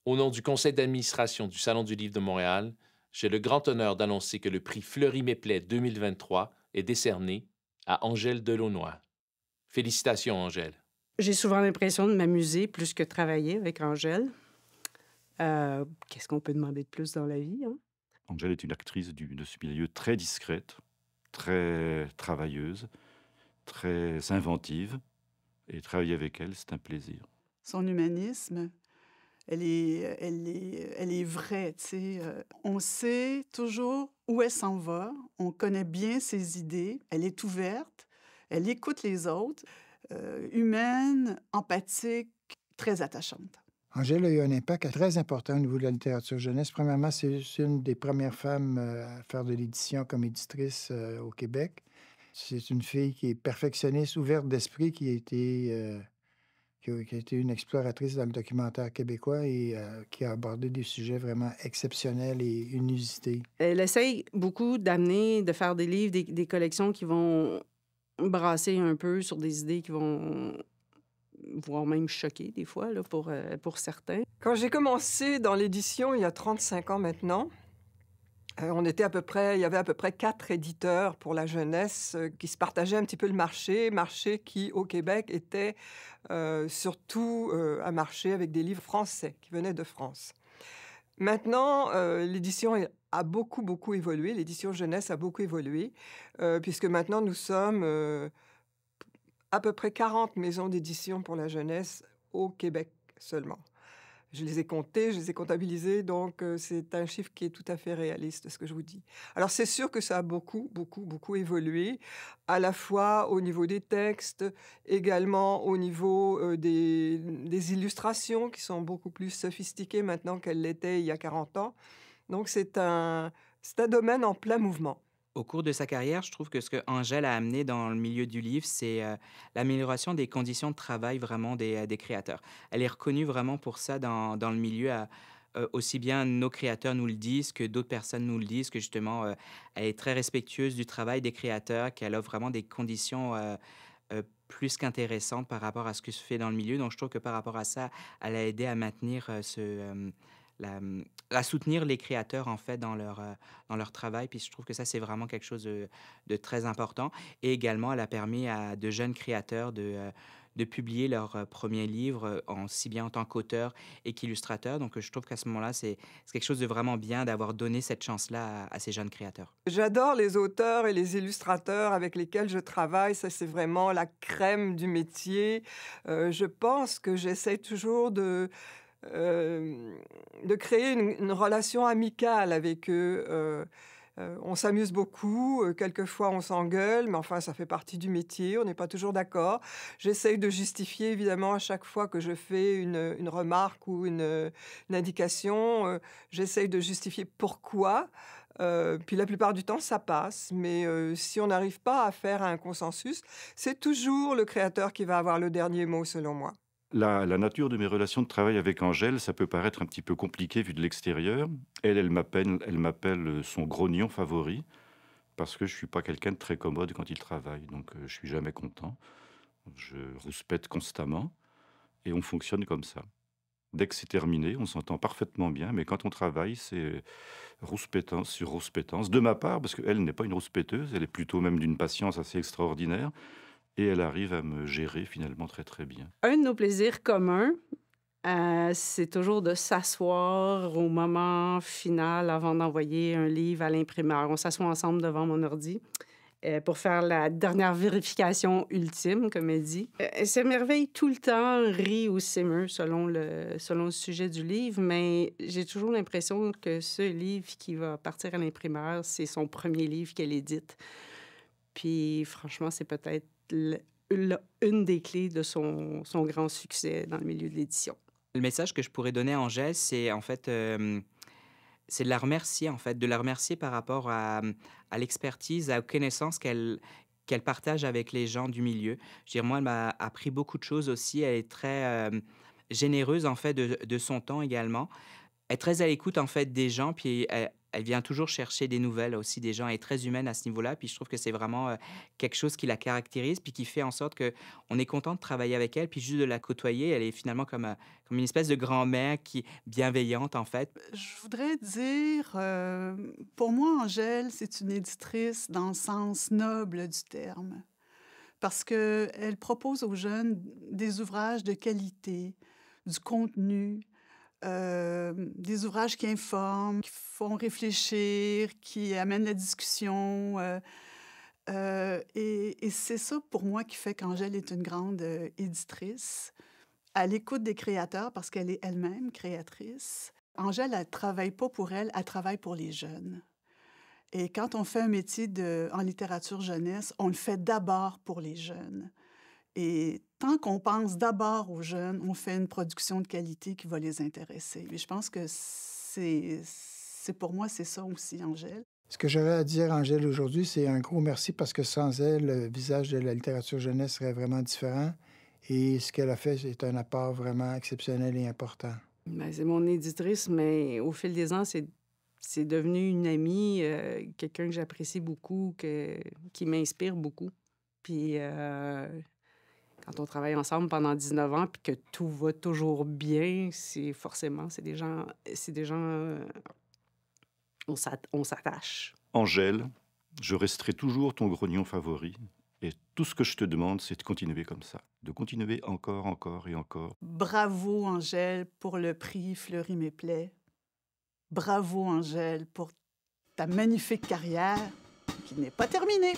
Au nom du conseil d'administration du Salon du livre de Montréal, j'ai le grand honneur d'annoncer que le prix Fleury-Méplet 2023 est décerné à Angèle Delaunoy. Félicitations, Angèle. J'ai souvent l'impression de m'amuser plus que travailler avec Angèle. Qu'est-ce qu'on peut demander de plus dans la vie, hein? Angèle est une actrice de ce milieu très discrète, très travailleuse, très inventive. Et travailler avec elle, c'est un plaisir. Son humanisme, elle est vraie, tu sais. On sait toujours où elle s'en va. On connaît bien ses idées. Elle est ouverte. Elle écoute les autres. Humaine, empathique, très attachante. Angèle a eu un impact très important au niveau de la littérature jeunesse. Premièrement, c'est une des premières femmes à faire de l'édition comme éditrice au Québec. C'est une fille qui est perfectionniste, ouverte d'esprit, qui a été une exploratrice dans le documentaire québécois et qui a abordé des sujets vraiment exceptionnels et inusités. Elle essaye beaucoup d'amener, de faire des livres, des collections qui vont brasser un peu sur des idées qui vont voire même choquer des fois là, pour certains. Quand j'ai commencé dans l'édition, il y a 35 ans maintenant, il y avait à peu près 4 éditeurs pour la jeunesse qui se partageaient un petit peu le marché qui, au Québec, était surtout un marché avec des livres français qui venaient de France. Maintenant, l'édition a beaucoup, beaucoup évolué. L'édition jeunesse a beaucoup évolué, puisque maintenant, nous sommes à peu près 40 maisons d'édition pour la jeunesse au Québec seulement. Je les ai comptées, je les ai comptabilisées, donc c'est un chiffre qui est tout à fait réaliste, ce que je vous dis. Alors, c'est sûr que ça a beaucoup, beaucoup, beaucoup évolué, à la fois au niveau des textes, également au niveau des illustrations, qui sont beaucoup plus sophistiquées maintenant qu'elles l'étaient il y a 40 ans. Donc, c'est un domaine en plein mouvement. Au cours de sa carrière, je trouve que ce que Angèle a amené dans le milieu du livre, c'est l'amélioration des conditions de travail vraiment des créateurs. Elle est reconnue vraiment pour ça dans le milieu. Aussi bien nos créateurs nous le disent que d'autres personnes nous le disent, que justement, elle est très respectueuse du travail des créateurs, qu'elle offre vraiment des conditions plus qu'intéressantes par rapport à ce que se fait dans le milieu. Donc, je trouve que par rapport à ça, elle a aidé à maintenir la, à soutenir les créateurs en fait dans leur travail. Puis je trouve que ça, c'est vraiment quelque chose de très important. Et également, elle a permis à de jeunes créateurs de publier leur premier livre, aussi bien en tant qu'auteur et qu'illustrateur. Donc, je trouve qu'à ce moment-là, c'est quelque chose de vraiment bien d'avoir donné cette chance-là à ces jeunes créateurs. J'adore les auteurs et les illustrateurs avec lesquels je travaille. Ça, c'est vraiment la crème du métier. Je pense que j'essaie toujours de créer une relation amicale avec eux. On s'amuse beaucoup, quelquefois on s'engueule, mais enfin ça fait partie du métier, on n'est pas toujours d'accord. J'essaye de justifier évidemment à chaque fois que je fais une remarque ou une indication, j'essaye de justifier pourquoi. Puis la plupart du temps ça passe, mais si on n'arrive pas à faire un consensus, c'est toujours le créateur qui va avoir le dernier mot selon moi. La nature de mes relations de travail avec Angèle, ça peut paraître un petit peu compliqué vu de l'extérieur. Elle m'appelle son grognon favori, parce que je suis pas quelqu'un de très commode quand il travaille, donc je suis jamais content. Je rouspète constamment, et on fonctionne comme ça. Dès que c'est terminé, on s'entend parfaitement bien, mais quand on travaille, c'est rouspétance sur rouspétance, de ma part, parce qu'elle n'est pas une rouspéteuse, elle est plutôt même d'une patience assez extraordinaire, et elle arrive à me gérer finalement très très bien. Un de nos plaisirs communs, c'est toujours de s'asseoir au moment final avant d'envoyer un livre à l'imprimeur. On s'assoit ensemble devant mon ordi pour faire la dernière vérification ultime, comme elle dit. Elle s'émerveille tout le temps, rit ou s'émeut selon le sujet du livre, mais j'ai toujours l'impression que ce livre qui va partir à l'imprimeur, c'est son premier livre qu'elle édite. Puis franchement, c'est peut-être une des clés de son grand succès dans le milieu de l'édition. Le message que je pourrais donner à Angèle, c'est en fait, c'est de la remercier en fait, de la remercier par rapport à l'expertise, aux connaissances qu'elle partage avec les gens du milieu. Je veux dire, moi, elle m'a appris beaucoup de choses aussi. Elle est très généreuse en fait de son temps également. Elle est très à l'écoute en fait des gens, puis elle vient toujours chercher des nouvelles aussi des gens. Elle est très humaine à ce niveau-là. Puis je trouve que c'est vraiment quelque chose qui la caractérise, puis qui fait en sorte qu'on est content de travailler avec elle, puis juste de la côtoyer. Elle est finalement comme une espèce de grand-mère qui est bienveillante, en fait. Je voudrais dire, pour moi, Angèle, c'est une éditrice dans le sens noble du terme, parce qu'elle propose aux jeunes des ouvrages de qualité, du contenu, des ouvrages qui informent, qui font réfléchir, qui amènent la discussion. Et c'est ça, pour moi, qui fait qu'Angèle est une grande éditrice, à l'écoute des créateurs, parce qu'elle est elle-même créatrice. Angèle, elle ne travaille pas pour elle travaille pour les jeunes. Et quand on fait un métier en littérature jeunesse, on le fait d'abord pour les jeunes. Et tant qu'on pense d'abord aux jeunes, on fait une production de qualité qui va les intéresser. Et je pense que c'est pour moi, c'est ça aussi, Angèle. Ce que j'aurais à dire, Angèle, aujourd'hui, c'est un gros merci parce que sans elle, le visage de la littérature jeunesse serait vraiment différent. Et ce qu'elle a fait, c'est un apport vraiment exceptionnel et important. Ben, c'est mon éditrice, mais au fil des ans, c'est devenu une amie, quelqu'un que j'apprécie beaucoup, qui m'inspire beaucoup. Puis quand on travaille ensemble pendant 19 ans puis que tout va toujours bien, c'est des gens on s'attache. Angèle, je resterai toujours ton grognon favori. Et tout ce que je te demande, c'est de continuer comme ça. De continuer encore, encore et encore. Bravo, Angèle, pour le prix Fleury Méplet. Bravo, Angèle, pour ta magnifique carrière qui n'est pas terminée.